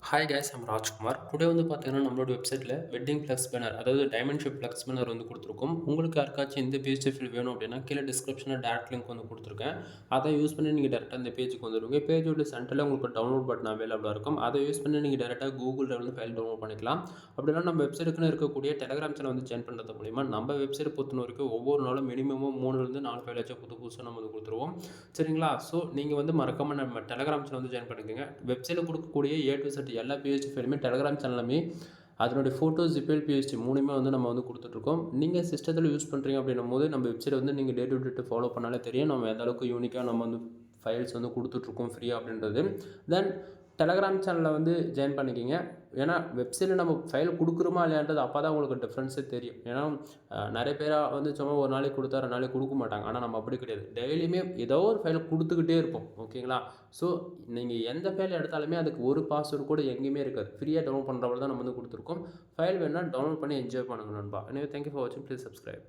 Hi guys, I'm Rajkumar. Today வந்து பார்த்தீங்கன்னா, நம்மளோட வெப்சைட்டில் வெட்டிங் ஃப்ளெக்ஸ் பேனர், அதாவது டைமண்ட் ஷேப் ஃப்ளெக்ஸ் பேனர் வந்து கொடுத்துருக்கோம். உங்களுக்கு யாருக்காச்சும் இந்த பேஜ் ஃபீல் வேணும் அப்படின்னா, கீழே டிஸ்கிரிப்ஷனில் டேரக்ட் லிங்க் வந்து கொடுத்துருக்கேன். அதை யூஸ் பண்ணி நீங்கள் டேரெக்டாக இந்த பேஜுக்கு வந்துடுவீங்க. பேஜோட சென்டரில் உங்களுக்கு டவுன்லோட் பட்டன் அவைலபிளாக இருக்கும். அதை யூஸ் பண்ணி நீங்கள் டேரெக்டாக கூகுளில் வந்து ஃபைல் டவுன்லோட் பண்ணிக்கலாம். அப்படின்னா நம்ம வெப்சைட்டுக்குன்னு இருக்கக்கூடிய டெலிகிராம் சேனல் வந்து ஜாயின் பண்ணுறது மூலிமா நம்ம வெப்சைட் பொறுத்த வரைக்கும் ஒவ்வொரு நாளும் மினிமம் 3லேருந்து 4 ஃபைலாச்சும் புதுசாக நம்ம வந்து கொடுத்துருவோம். சரிங்களா? ஸோ நீங்கள் வந்து மறக்காமல் நம்ம டெலிகிராம் சேனல் வந்து ஜாயின் பண்ணிக்கோங்க. வெப்சைட்டில் கொடுக்கக்கூடிய ஏ டு செட் எல்லா பிஹெச்பி ஃபைலுமே டெலிகிராம் சேனலுமே அதனுடைய ஃபோட்டோஸ் ஜிபிஎல் பிஹெச்டி மூணுமே வந்து நம்ம வந்து கொடுத்துட்ருக்கோம். நீங்கள் சிஸ்டத்தில் யூஸ் பண்ணுறீங்க அப்படின்னும் போது நம்ம வெப்சைட் வந்து நீங்கள் டே டு டே ஃபாலோ பண்ணாலே தெரியும் நம்ம எந்த அளவுக்கு யூனிக்காக நம்ம வந்து ஃபைல்ஸ் வந்து கொடுத்துட்ருக்கோம் ஃப்ரீயாக அப்படின்றது. தென் டெலகிராம் சேனலில் வந்து ஜாயின் பண்ணிக்கிங்க. ஏன்னா வெப்சைட்டில் நம்ம ஃபைல் கொடுக்குறோமா இல்லையான்றது அப்போ தான் உங்களுக்கு டிஃப்ரென்ஸே தெரியும். ஏன்னா நிறைய பேராக வந்து சும்மா ஒரு நாளைக்கு கொடுத்தா 2 நாளைக்கு கொடுக்க மாட்டாங்க. ஆனால் நம்ம அப்படி கிடையாது. டெய்லியுமே ஏதோ ஒரு ஃபைல் கொடுத்துக்கிட்டே இருப்போம். ஓகேங்களா? ஸோ நீங்கள் எந்த ஃபைல் எடுத்தாலுமே அதுக்கு ஒரு பாஸ்வேர்டு கூட எங்கேயுமே இருக்காது. ஃப்ரீயாக டவுன்லோட் பண்ணுறவங்க தான் நம்ம வந்து கொடுத்துருக்கோம். ஃபைல் வேணால் டவுன்லோட் பண்ணி என்ஜாய் பண்ணுங்க நண்பா. எனவே தேங்க்யூ ஃபார் வாட்சிங். Please subscribe.